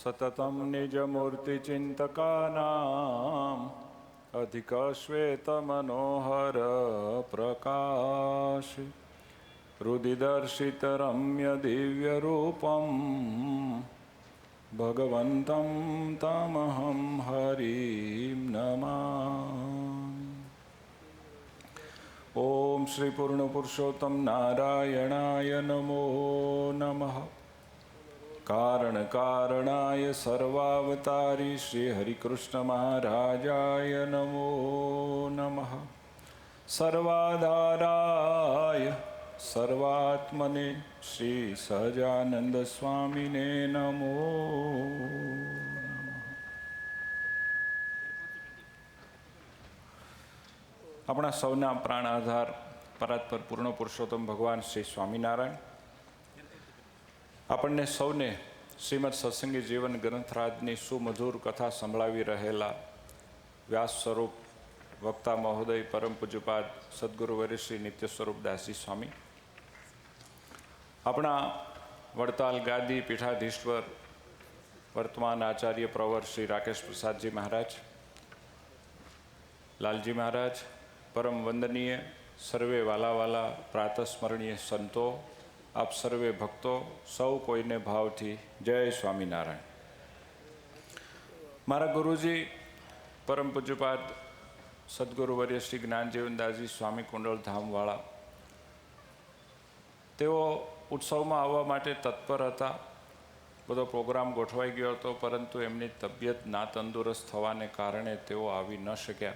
સતતમ નિજમૂર્તિચિંતકાનામ અધિકશ્વેતમનોહર પ્રકાશ હૃદિદર્શિત રમ્ય દિવ્યરૂપમ ભગવન્तं તમહં હરિં નમામિ. ઓમ શ્રી પૂર્ણ પુરુષોત્તમ નારાયણાય નમો નમઃ. કારણ કારણાય સર્વાવતારી શ્રી હરિકૃષ્ણ મહારાજાય નમો નમઃ. સર્વાધારાય સર્વાત્મને શ્રી સહજાનંદ સ્વામીને નમો નમઃ. આપણા સૌના પ્રાણ આધાર પરાત્પર પૂર્ણ પુરુષોત્તમ ભગવાન શ્રી સ્વામિનારાયણ આપણને સૌને શ્રીમદ સત્સંગી જીવન ગ્રંથરાજની સુમધુર કથા સંભળાવી રહેલા વ્યાસ સ્વરૂપ વક્તા મહોદય પરમ પૂજ્યપાદ સદગુરુવર્ય શ્રી નિત્ય સ્વરૂપ દાસજી સ્વામી, આપણા વડતાલ ગાદી પીઠાધીશ્વર વર્તમાન આચાર્ય પ્રવર શ્રી રાકેશ પ્રસાદજી મહારાજ, લાલજી મહારાજ, પરમ વંદનીય સર્વે વાલા પ્રાતસ્મરણીય સંતો, આપ સર્વે ભક્તો, સૌ કોઈને ભાવથી જય સ્વામિનારાયણ. મારા ગુરુજી પરમ પૂજ્યપાદ સદગુરુવર્ય શ્રી જ્ઞાનજીવનદાસજી સ્વામી કુંડળ ધામવાળા, તેઓ ઉત્સવમાં આવવા માટે તત્પર હતા. બધો પ્રોગ્રામ ગોઠવાઈ ગયો હતો, પરંતુ એમની તબિયત ના તંદુરસ્ત થવાને કારણે તેઓ આવી ન શક્યા.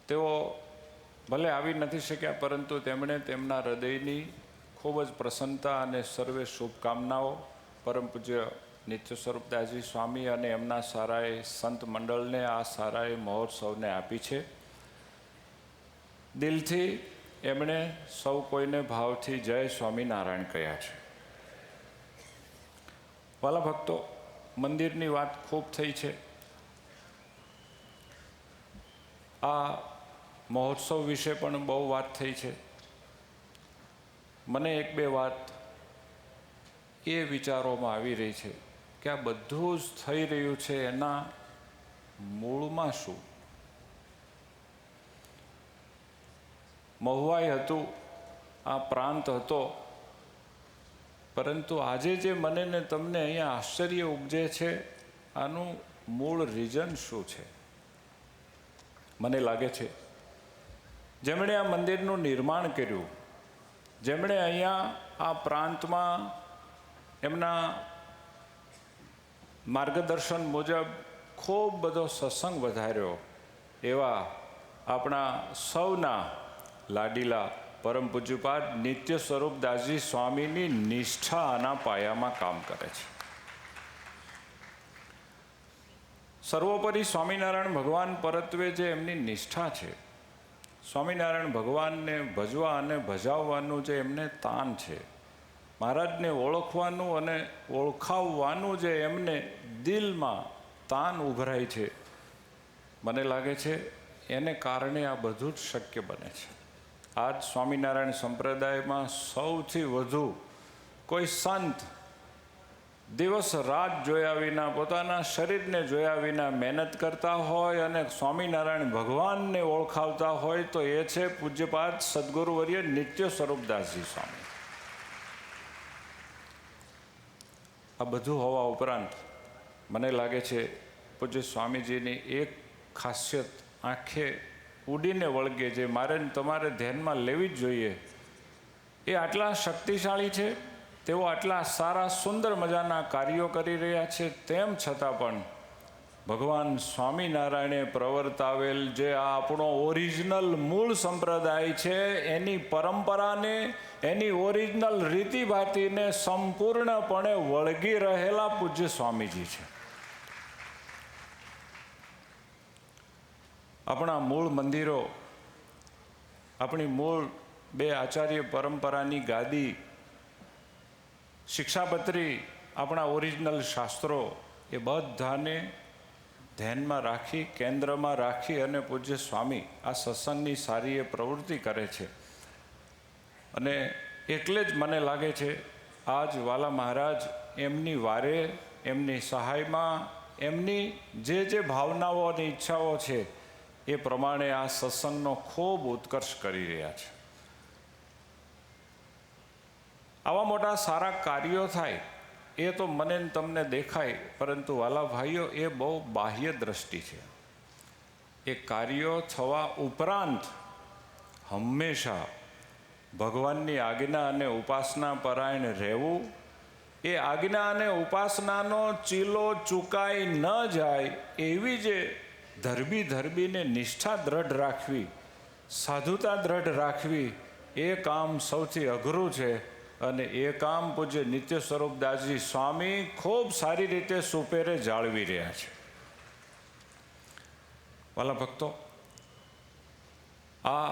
તેઓ ભલે આવી નથી શક્યા, પરંતુ તેમણે તેમના હૃદયની ખૂબ જ પ્રસન્નતા અને સર્વે શુભકામનાઓ પરમ પૂજ્ય નિત્ય સ્વરૂપદાસજી સ્વામી અને એમના સારાએ સંત મંડળને, આ સારાએ મહોત્સવને આપી છે. દિલથી એમણે સૌ કોઈને ભાવથી જય સ્વામિનારાયણ કહ્યા છે. વાલા ભક્તો, મંદિરની વાત ખૂબ થઈ છે. આ મહોત્સવ વિશે પણ બહુ વાત થઈ છે. મને એક બે વાત એ વિચારોમાં આવી રહી છે કે આ બધું જ થઈ રહ્યું છે એના મૂળમાં શું? મહુવાઈ હતું, આ પ્રાંત હતો, પરંતુ આજે જે મને ને તમને અહીંયા આશ્ચર્ય ઉપજે છે, આનું મૂળ રીઝન શું છે? મને લાગે છે જેમણે આ મંદિરનું નિર્માણ કર્યું, જેમણે અહીંયા આ પ્રાંતમાં એમના માર્ગદર્શન મુજબ ખૂબ બધો સત્સંગ વધાર્યો, એવા આપણા સૌના લાડીલા પરમ પૂજ્યપાદ નિત્ય સ્વરૂપ દાસજી સ્વામીની નિષ્ઠા આના પાયામાં કામ કરે છે. સર્વોપરી સ્વામિનારાયણ ભગવાન પરત્વે જે એમની નિષ્ઠા છે, સ્વામિનારાયણ ભગવાનને ભજવા અને ભજાવવાનું જે એમને તાન છે, મહારાજને ઓળખવાનું અને ઓળખાવવાનું જે એમને દિલમાં તાન ઉભરાય છે, મને લાગે છે એને કારણે આ બધું જ શક્ય બને છે. આજ સ્વામિનારાયણ સંપ્રદાયમાં સૌથી વધુ કોઈ સંત દિવસ રાત જોયા વિના, પોતાના શરીરને જોયા વિના મહેનત કરતા હોય અને સ્વામિનારાયણ ભગવાનને ઓળખાવતા હોય તો એ છે પૂજ્યપાદ સદગુરુવર્ય નિત્ય સ્વરૂપદાસજી સ્વામી. આ બધું હોવા ઉપરાંત મને લાગે છે પૂજ્ય સ્વામીજીની એક ખાસિયત આંખે ઉડીને વળગે, જે મારે તમારે ધ્યાનમાં લેવી જ જોઈએ. એ આટલા શક્તિશાળી છે, તેઓ આટલા સારા સુંદર મજાના કાર્યો કરી રહ્યા છે, તેમ છતાં પણ ભગવાન સ્વામિનારાયણે પ્રવર્તાવેલ જે આ આપણો ઓરિજિનલ મૂળ સંપ્રદાય છે, એની પરંપરાને, એની ઓરિજિનલ રીતિભાતીને સંપૂર્ણપણે વળગી રહેલા પૂજ્ય સ્વામીજી છે. આપણા મૂળ મંદિરો, આપણી મૂળ બે આચાર્ય પરંપરાની ગાદી, શિક્ષાપત્રી, આપણા ઓરિજિનલ શાસ્ત્રો, એ બધાને ધ્યાનમાં રાખી, કેન્દ્રમાં રાખી અને પૂજ્ય સ્વામી આ સત્સંગની સારી એ પ્રવૃત્તિ કરે છે. અને એટલે જ મને લાગે છે આજ વાલા મહારાજ એમની વારે એમની સહાયમાં એમની જે ભાવનાઓ અને ઈચ્છાઓ છે એ પ્રમાણે આ સત્સંગનો ખૂબ ઉત્કર્ષ કરી રહ્યા છે. આવા મોટા સારા કાર્યો થાય એ તો મને ને તમને દેખાય, પરંતુ વાલા ભાઈઓ એ બહુ બાહ્ય દ્રષ્ટિ છે. એ કાર્યો થવા ઉપરાંત હંમેશા ભગવાનની આજ્ઞા અને ઉપાસના પરાયણ રહેવું, એ આજ્ઞા અને ઉપાસનાનો ચીલો ચૂકાઈ ન જાય એવી જે ધરબીને નિષ્ઠા દ્રઢ રાખવી, સાધુતા દ્રઢ રાખવી, એ કામ સૌથી અઘરું છે. અને એ કામ પૂજ્ય નિત્ય સ્વરૂપદાસજી સ્વામી ખૂબ સારી રીતે સુપેરે જાળવી રહ્યા છે. વાલા ભક્તો, આ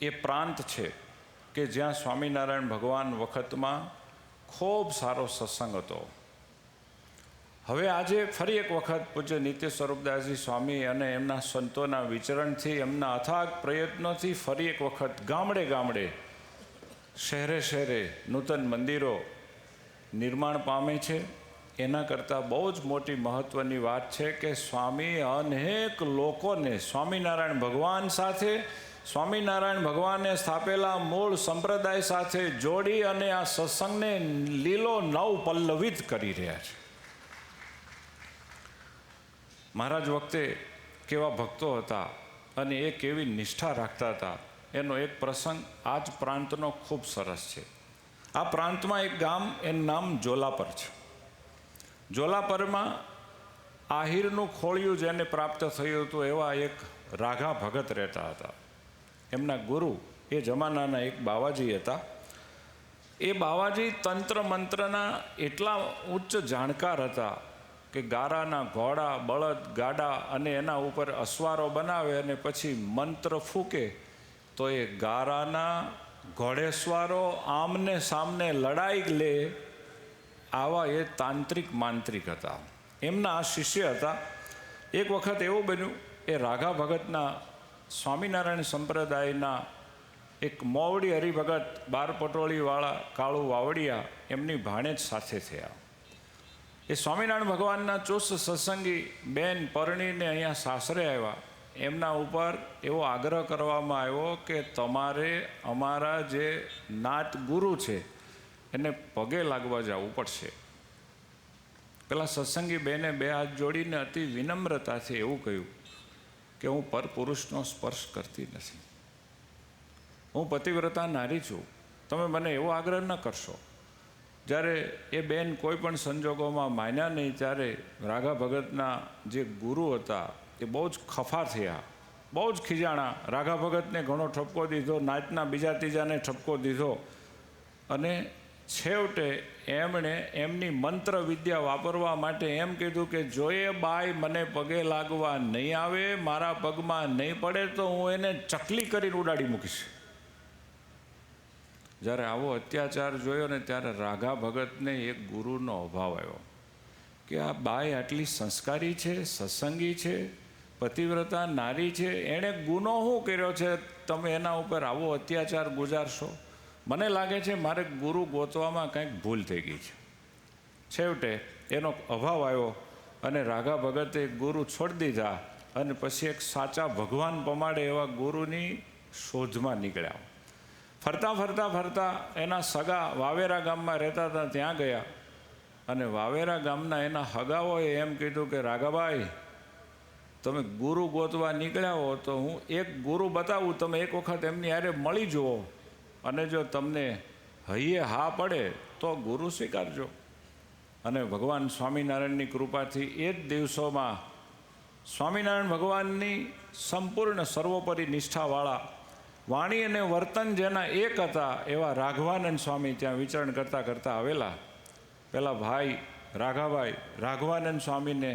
એ પ્રાંત છે કે જ્યાં સ્વામિનારાયણ ભગવાન વખતમાં ખૂબ સારો સત્સંગ હતો. હવે આજે ફરી એક વખત પૂજ્ય નિત્ય સ્વરૂપદાસજી સ્વામી અને એમના સંતોના વિચરણથી, એમના અથાગ પ્રયત્નોથી ફરી એક વખત ગામડે શહેરે નૂતન મંદિરો નિર્માણ પામે છે. એના કરતાં બહુ જ મોટી મહત્ત્વની વાત છે કે સ્વામી અનેક લોકોને સ્વામિનારાયણ ભગવાન સાથે, સ્વામિનારાયણ ભગવાને સ્થાપેલા મૂળ સંપ્રદાય સાથે જોડી અને આ સત્સંગને લીલો નવ પલ્લવિત કરી રહ્યા છે. મહારાજ વખતે કેવા ભક્તો હતા અને એ કેવી નિષ્ઠા રાખતા હતા એનો એક પ્રસંગ આ જ પ્રાંતનો ખૂબ સરસ છે. આ પ્રાંતમાં એક ગામ, એનું નામ જોલાપર છે. જોલાપરમાં આહિરનું ખોળિયું જેને પ્રાપ્ત થયું હતું એવા એક રાઘા ભગત રહેતા હતા. એમના ગુરુ એ જમાનાના એક બાવાજી હતા. એ બાવાજી તંત્ર મંત્રના એટલા ઉચ્ચ જાણકાર હતા કે ગારાના ઘોડા, બળદ, ગાડા અને એના ઉપર અસવારો બનાવે અને પછી મંત્ર ફૂકે તો એ ગારાના ઘોડેસવારો આમને સામને લડાઈ લે, આવા એ તાંત્રિક માંત્રિક હતા. એમના આ શિષ્ય હતા. એક વખત એવું બન્યું, એ રાઘા ભગતના સ્વામિનારાયણ સંપ્રદાયના એક મોવડી હરિભગત, બાર પટોળીવાળા કાળુ વાવડિયા, એમની ભાણેજ સાથે થયા. એ સ્વામિનારાયણ ભગવાનના ચુસ્ત સત્સંગી બેન પરણીને અહીંયા સાસરે આવ્યા. એમના ઉપર એવો આગ્રહ કરવામાં આવ્યો કે તમારે અમારા જે નાત ગુરુ છે એને પગે લાગવા જવું પડશે. પેલા સત્સંગી બેને બે હાથ જોડીને અતિ વિનમ્રતાથી એવું કહ્યું કે હું પરપુરુષનો સ્પર્શ કરતી નથી, હું પતિવ્રતા નારી છું, તમે મને એવો આગ્રહ ન કરશો. જ્યારે એ બેન કોઈ પણ સંજોગોમાં માન્યા નહીં ત્યારે રાઘા ભગતના જે ગુરુ હતા એ બહુ જ ખફા થયા, બહુ જ ખીજાણા. રાઘા ભગતને ઘણો ઠપકો દીધો, નાચના બીજા ત્રીજાને ઠપકો દીધો અને છેવટે એમણે એમની મંત્ર વિદ્યા વાપરવા માટે એમ કીધું કે જો એ બાઈ મને પગે લાગવા નહીં આવે, મારા પગમાં નહીં પડે તો હું એને ચકલી કરીને ઉડાડી મૂકીશ. જ્યારે આવો અત્યાચાર જોયો ને ત્યારે રાઘા ભગતને એક ગુરુનો અભાવ આવ્યો કે આ બાઈ આટલી સંસ્કારી છે, સત્સંગી છે, પતિવ્રતા નારી છે, એણે ગુનો શું કર્યો છે તમે એના ઉપર આવો અત્યાચાર ગુજારશો? મને લાગે છે મારે ગુરુ ગોતવામાં કંઈક ભૂલ થઈ ગઈ છે. છેવટે એનો અભાવ આવ્યો અને રાઘા ભગતે ગુરુ છોડી દીધા અને પછી એક સાચા ભગવાન પમાડે એવા ગુરુની શોધમાં નીકળ્યા. ફરતા એના સગા વાવેરા ગામમાં રહેતા હતા ત્યાં ગયા અને વાવેરા ગામના એના હગાઓએ એમ કીધું કે રાઘાભાઈ, તમે ગુરુ ગોતવા નીકળ્યા હો તો હું એક ગુરુ બતાવું, તમે એક વખત એમની હારે મળી જુઓ અને જો તમને હૈયે હા પડે તો ગુરુ સ્વીકારજો. અને ભગવાન સ્વામિનારાયણની કૃપાથી એ જ દિવસોમાં સ્વામિનારાયણ ભગવાનની સંપૂર્ણ સર્વોપરી નિષ્ઠાવાળા, વાણી અને વર્તન જેના એક હતા એવા રાઘવાનંદ સ્વામી ત્યાં વિચરણ કરતા આવેલા. પેલા ભાઈ રાઘાભાઈ રાઘવાનંદ સ્વામીને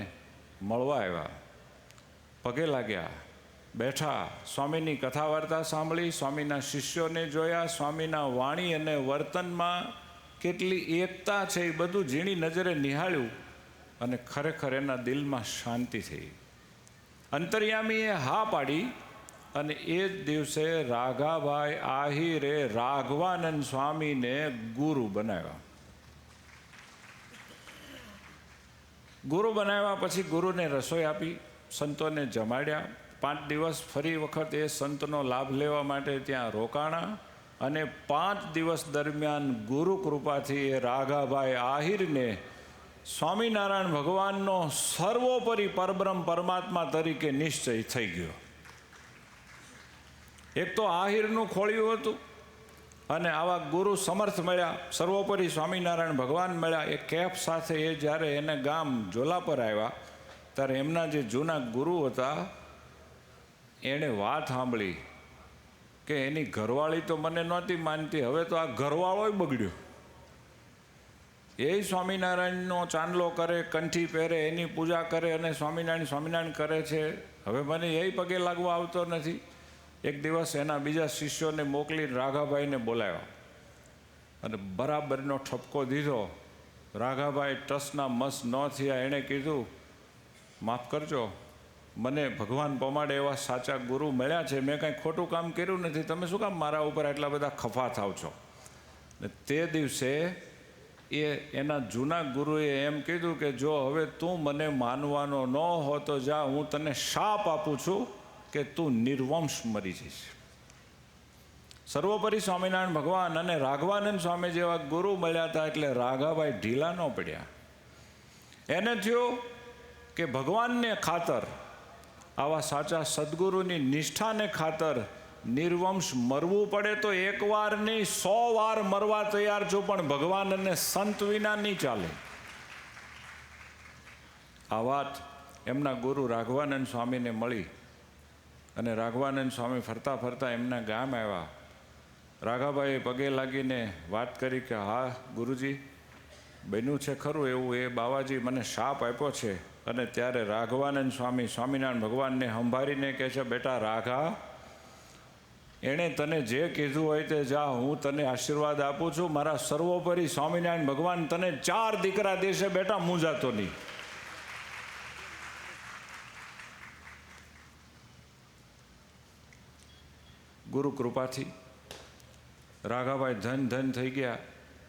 મળવા આવ્યા, પગે લાગ્યા, બેઠા, સ્વામીની કથા વાર્તા સાંભળી, સ્વામીના શિષ્યોને જોયા, સ્વામીના વાણી અને વર્તનમાં કેટલી એકતા છે એ બધું ઝીણી નજરે નિહાળ્યું અને ખરેખર એના દિલમાં શાંતિ થઈ. અંતર્યામીએ હા પાડી અને એ જ દિવસે રાઘાભાઈ આહિરે રાઘવાનંદ સ્વામીને ગુરુ બનાવ્યા. ગુરુ બનાવ્યા પછી ગુરુને રસોઈ આપી, સંતોને જમાડ્યા. 5 દિવસ ફરી વખત એ સંતનો લાભ લેવા માટે ત્યાં રોકાણા અને 5 દિવસ દરમિયાન ગુરુ કૃપાથી એ રાઘાભાઈ આહિરને સ્વામિનારાયણ ભગવાનનો સર્વોપરી પરબ્રહ્મ પરમાત્મા તરીકે નિશ્ચય થઈ ગયો. એક તો આહિરનું ખોળ્યું હતું અને આવા ગુરુ સમર્થ મળ્યા, સર્વોપરી સ્વામિનારાયણ ભગવાન મળ્યા. એ કેફ સાથે એ જ્યારે એને ગામ જોલા પર આવ્યા ત્યારે એમના જે જૂના ગુરુ હતા એણે વાત સાંભળી કે એની ઘરવાળી તો મને નહોતી માનતી, હવે તો આ ઘરવાળોય બગડ્યો. એ સ્વામિનારાયણનો ચાંદલો કરે, કંઠી પહેરે, એની પૂજા કરે અને સ્વામિનારાયણ કરે છે. હવે મને એ પગે લાગવા આવતો નથી. એક દિવસ એના બીજા શિષ્યોને મોકલીને રાઘાભાઈને બોલાવ્યા અને બરાબરનો ઠપકો દીધો. રાઘાભાઈ ટસના મસ ન થયા. એણે કીધું, માફ કરજો, મને ભગવાન પમાડે એવા સાચા ગુરુ મળ્યા છે, મેં કાંઈ ખોટું કામ કર્યું નથી, તમે શું કામ મારા ઉપર આટલા બધા ખફા થાવ છો? ને તે દિવસે એના જૂના ગુરુએ એમ કીધું કે જો હવે તું મને માનવાનો ન હો તો જા, હું તને શાપ આપું છું કે તું નિર્વંશ મરી જઈશ. સર્વોપરી સ્વામિનારાયણ ભગવાન અને રાઘવાનંદ સ્વામી જેવા ગુરુ મળ્યા હતા એટલે રાઘાભાઈ ઢીલા ન પડ્યા. એને થયું કે ભગવાનને ખાતર, આવા સાચા સદગુરુની નિષ્ઠાને ખાતર નિર્વંશ મરવું પડે તો 1 વાર નહીં 100 વાર મરવા તૈયાર છું, પણ ભગવાન અને સંત વિના નહીં ચાલે. આ વાત એમના ગુરુ રાઘવાનંદ સ્વામીને મળી અને રાઘવાનંદ સ્વામી ફરતા ફરતા એમના ગામ આવ્યા. રાઘાભાઈએ પગે લાગીને વાત કરી કે હા ગુરુજી, બન્યું છે ખરું એવું, એ બાવાજી મને શાપ આપ્યો છે. અને ત્યારે રાઘવાનંદ સ્વામી સ્વામિનારાયણ ભગવાનને સંભાળીને કહે છે, બેટા રાઘા, એણે તને જે કીધું હોય તે જા, હું તને આશીર્વાદ આપું છું. મારા સર્વોપરી સ્વામિનારાયણ ભગવાન તને 4 દીકરા દેશે, બેટા મૂંઝાતો નહીં. ગુરુ કૃપાથી રાઘાભાઈ ધન થઈ ગયા.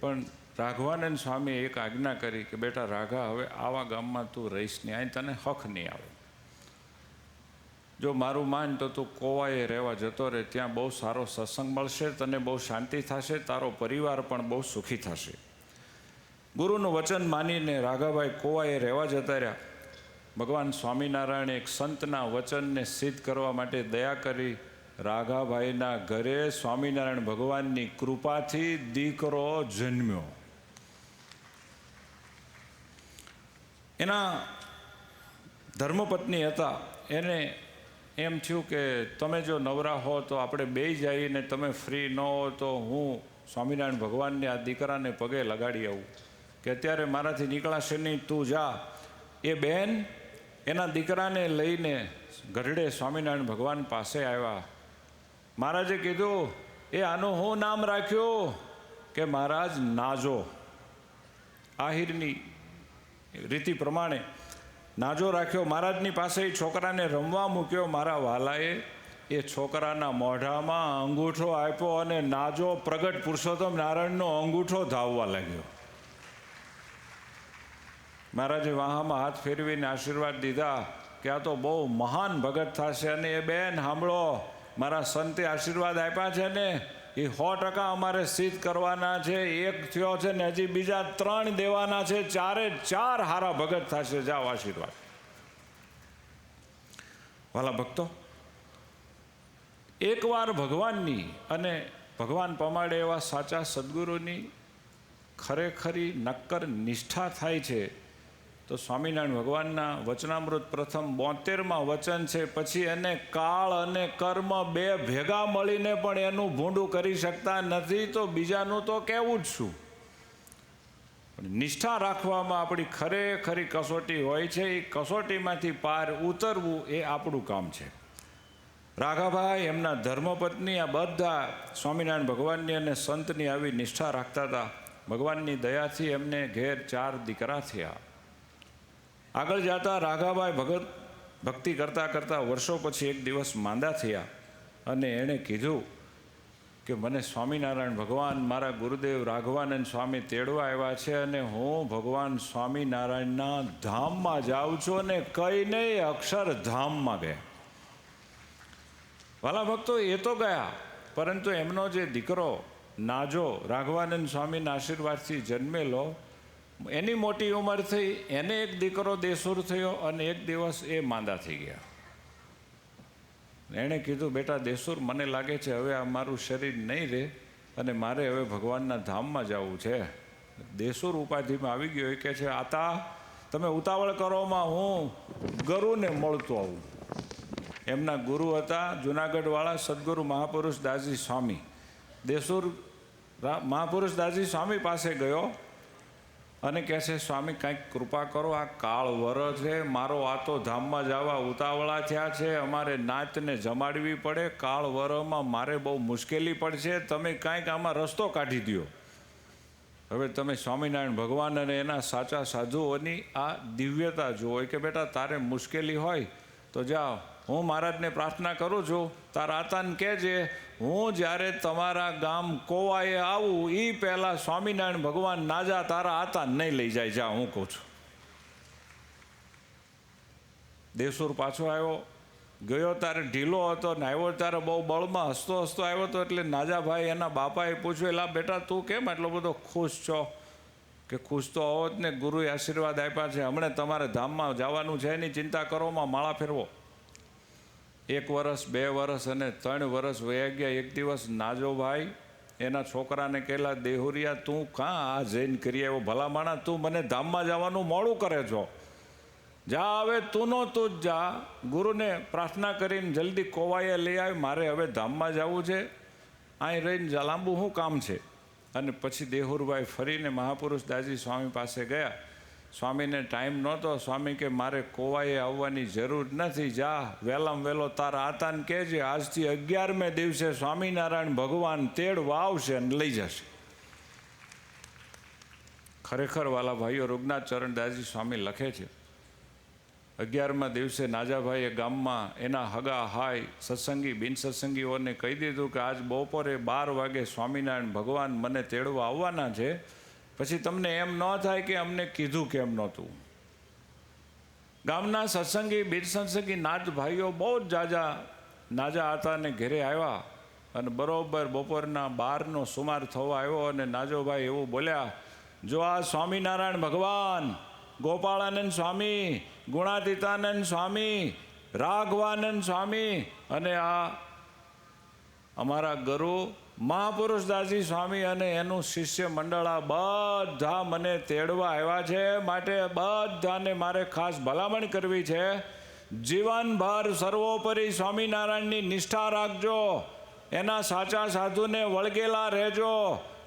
પણ રાઘવાનંદ સ્વામીએ એક આજ્ઞા કરી કે બેટા રાઘા, હવે આવા ગામમાં તું રહીશ નહીં, અહીં તને હક નહીં આવે. જો મારું માન તો તું કોવાએ રહેવા જતો રહે, ત્યાં બહુ સારો સત્સંગ મળશે, તને બહુ શાંતિ થશે, તારો પરિવાર પણ બહુ સુખી થશે. ગુરુનું વચન માનીને રાઘાભાઈ કોવાએ રહેવા જતા રહ્યા. ભગવાન સ્વામિનારાયણે એક સંતના વચનને સિદ્ધ કરવા માટે દયા કરી. રાઘાભાઈના ઘરે સ્વામિનારાયણ ભગવાનની કૃપાથી દીકરો જન્મ્યો. એના ધર્મપત્ની હતા, એને એમ થયું કે તમે જો નવરા હો તો આપણે બેય જઈને, તમે ફ્રી ન હો તો હું સ્વામિનારાયણ ભગવાનને આ દીકરાને પગે લગાડી આવું, કે અત્યારે મારાથી નીકળાશે નહીં, તું જા. એ બેન એના દીકરાને લઈને ગઢડે સ્વામિનારાયણ ભગવાન પાસે આવ્યા. મહારાજે કીધું, એ આનું હું નામ રાખ્યું? કે મહારાજ નાજો. આહિરની રીતિ પ્રમાણે નાજો રાખ્યો. મહારાજની પાસે એ છોકરાને રમવા મૂક્યો. મારા વાલાએ એ છોકરાના મોઢામાં અંગૂઠો આપ્યો અને નાજો પ્રગટ પુરુષોત્તમ નારાયણનો અંગૂઠો ધાવવા લાગ્યો. મહારાજે વાહામાં હાથ ફેરવીને આશીર્વાદ દીધા કે આ તો બહુ મહાન ભગત થશે. અને એ બેન સાંભળો, મારા સંતે આશીર્વાદ આપ્યા છે ને એ 100% અમારે સિદ્ધ કરવાના છે. એક થયો છે ને હજી બીજા 3 દેવાના છે. 4 હારા ભગત થશે. જાઓ આશીર્વાદ. વાલા ભક્તો, એકવાર ભગવાનની અને ભગવાન પમાડે એવા સાચા સદગુરુની ખરેખરી નક્કર નિષ્ઠા થાય છે તો સ્વામિનારાયણ ભગવાનના વચનામૃત પ્રથમ 72માં વચન છે. પછી એને કાળ અને કર્મ 2 ભેગા મળીને પણ એનું ભૂંડું કરી શકતા નથી. તો બીજાનું તો કહેવું જ શું. નિષ્ઠા રાખવામાં આપણી ખરેખરી કસોટી હોય છે. એ કસોટીમાંથી પાર ઉતરવું એ આપણું કામ છે. રાઘાભાઈ, એમના ધર્મપત્ની, આ બધા સ્વામિનારાયણ ભગવાનની અને સંતની આવી નિષ્ઠા રાખતા હતા. ભગવાનની દયાથી એમને ઘેર 4 દીકરા થયા. આગળ જતા રાઘાભાઈ ભક્તિ કરતાં કરતાં વર્ષો પછી એક દિવસ માંદા થયા અને એણે કીધું કે મને સ્વામિનારાયણ ભગવાન મારા ગુરુદેવ રાઘવાનંદ સ્વામી તેડવા આવ્યા છે અને હું ભગવાન સ્વામિનારાયણના ધામમાં જાઉં છું અને કંઈ નહીં અક્ષરધામમાં ગયા. વાલા ભક્તો, એ તો ગયા, પરંતુ એમનો જે દીકરો નાજો રાઘવાનંદ સ્વામીના આશીર્વાદથી જન્મેલો, એની મોટી ઉંમર થઈ, એને એક દીકરો દેસુર થયો અને એક દિવસ એ માંદા થઈ ગયા. એણે કીધું, બેટા દેસુર, મને લાગે છે હવે આ મારું શરીર નહીં રહે અને મારે હવે ભગવાનના ધામમાં જવું છે. દેસુર ઉપાધિમાં આવી ગયો. એ કહે છે, આતા તમે ઉતાવળ કરોમાં હું ગરુને મળતો આવું. એમના ગુરુ હતા જુનાગઢવાળા સદગુરુ મહાપુરુષ દાસજી સ્વામી. દેસુર મહાપુરુષ દાસજી સ્વામી પાસે ગયો અને કહે છે, સ્વામી કાંઈક કૃપા કરો, આ કાળ વર છે મારો, આ તો ધામમાં જવા ઉતાવળા થયા છે, અમારે નાતને જમાડવી પડે, કાળ વરમાં મારે બહુ મુશ્કેલી પડશે, તમે કાંઈક આમાં રસ્તો કાઢી દો. હવે તમે સ્વામિનારાયણ ભગવાન અને એના સાચા સાધુઓની આ દિવ્યતા જુઓ. કે બેટા તારે મુશ્કેલી હોય તો જાઓ, હું મહારાજને પ્રાર્થના કરું છું, તારા આતાને કહેજે હું જ્યારે તમારા ગામ કોવાએ આવું એ પહેલાં સ્વામિનારાયણ ભગવાન નાજા તારા આતાને નહીં લઈ જાય. જા, હું કહું છું. દેસુર પાછો આવ્યો, ગયો ત્યારે ઢીલો હતો ને આવ્યો ત્યારે બહુ બળમાં હસતો હસતો આવ્યો હતો. એટલે નાજાભાઈ એના બાપાએ પૂછ્યું, એલા બેટા તું કેમ એટલો બધો ખુશ છો? કે ખુશ તો હોવો જ ને, ગુરુએ આશીર્વાદ આપ્યા છે, હમણાં તમારે ધામમાં જવાનું છે, એની ચિંતા કરોમાં માળા ફેરવો. 1 વર્ષ 2 વર્ષ અને 3 વર્ષ વયા ગયા. એક દિવસ નાજોભાઈ એના છોકરાને કહેલા, દેહુરિયા તું કાં આ જઈને કરી આવ્યો? ભલા માણા, તું મને ધામમાં જવાનું મોડું કરે છો, જા હવે તું જ જા, ગુરુને પ્રાર્થના કરીને જલ્દી કોવાઈએ લઈ આવી, મારે હવે ધામમાં જવું છે, અહીં રહીને લાંબુ શું કામ છે? અને પછી દેહુરભાઈ ફરીને મહાપુરુષ દાસજી સ્વામી પાસે ગયા. સ્વામીને ટાઈમ નહોતો. સ્વામી કે મારે કોવાઈએ આવવાની જરૂર નથી, જા વહેલામાં વહેલો તારા આતાને કહેજે આજથી 11મે દિવસે સ્વામિનારાયણ ભગવાન તેડવા આવશે અને લઈ જશે. ખરેખર વાલા ભાઈઓ, રઘુનાથ ચરણ દાસજી સ્વામી લખે છે, 11મા દિવસે નાજાભાઈએ ગામમાં એના હગા હાય સત્સંગી બિન સત્સંગીઓને કહી દીધું કે આજ બપોરે 12 વાગે સ્વામિનારાયણ ભગવાન મને તેડવા આવવાના છે. પછી તમને એમ ન થાય કે અમને કીધું કેમ નહોતું. ગામના સત્સંગી બિન સત્સંગી નાજ ભાઈઓ બહુ જ જાજા નાજા આતાને ઘેરે આવ્યા અને બરોબર બપોરના 12નો સુમાર થવા આવ્યો અને નાજોભાઈ એવું બોલ્યા, જો આ સ્વામિનારાયણ ભગવાન, ગોપાળાનંદ સ્વામી, ગુણાતીતાનંદ સ્વામી, રાઘવાનંદ સ્વામી અને આ અમારા ગુરુ મહાપુરુષ દાસજી સ્વામી અને એનું શિષ્ય મંડળ આ બધા મને તેડવા આવ્યા છે, માટે બધાને મારે ખાસ ભલામણ કરવી છે, જીવનભર સર્વોપરી સ્વામિનારાયણની નિષ્ઠા રાખજો, એના સાચા સાધુને વળગેલા રહેજો,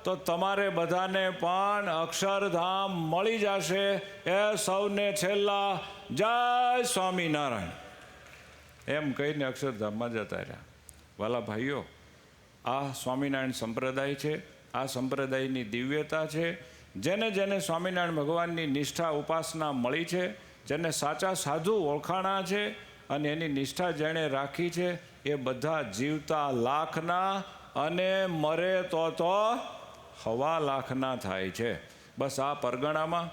તો તમારે બધાને પણ અક્ષરધામ મળી જશે. એ સૌને છેલ્લા જય સ્વામિનારાયણ એમ કહીને અક્ષરધામમાં જતા રહ્યા. વાલા ભાઈઓ, આ સ્વામિનારાયણ સંપ્રદાય છે, આ સંપ્રદાયની દિવ્યતા છે. જેને જેને સ્વામિનારાયણ ભગવાનની નિષ્ઠા ઉપાસના મળી છે, જેને સાચા સાધુ ઓળખાણા છે અને એની નિષ્ઠા જેણે રાખી છે, એ બધા જીવતા લાખના અને મરે તો 1.25 લાખના થાય છે. બસ આ પરગણામાં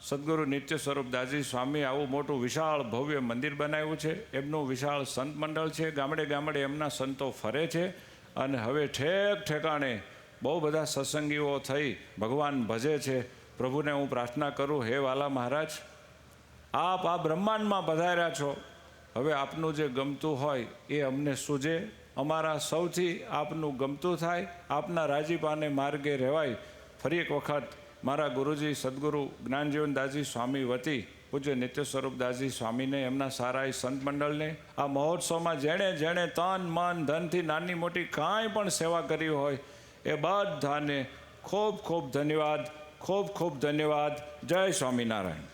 સદગુરુ નિત્ય સ્વરૂપ દાસજી સ્વામી આવું મોટું વિશાળ ભવ્ય મંદિર બનાવ્યું છે. એમનું વિશાળ સંત મંડળ છે, ગામડે ગામડે એમના સંતો ફરે છે અને હવે ઠેક ઠેકાણે બહુ બધા સત્સંગીઓ થઈ ભગવાન ભજે છે. પ્રભુને હું પ્રાર્થના કરું, હે વાલા મહારાજ, આપ આ બ્રહ્માંડમાં પધાર્યા છો, હવે આપનું જે ગમતું હોય એ અમને સૂજે, અમારા સૌથી આપનું ગમતું થાય, આપના રાજીપાને માર્ગે રહેવાય. ફરી એક વખત મારા ગુરુજી સદગુરુ જ્ઞાનજીવન દાસજી સ્વામી વતી પૂજ્ય નિત્ય સ્વરૂપ દાસજી સ્વામીને, એમના સારા સંત મંડળને, આ મહોત્સવમાં જેણે જેણે તન મન ધનથી નાની મોટી કાંઈ પણ સેવા કરી હોય એ બધાને ખૂબ ખૂબ ધન્યવાદ, ખૂબ ખૂબ ધન્યવાદ. જય સ્વામિનારાયણ.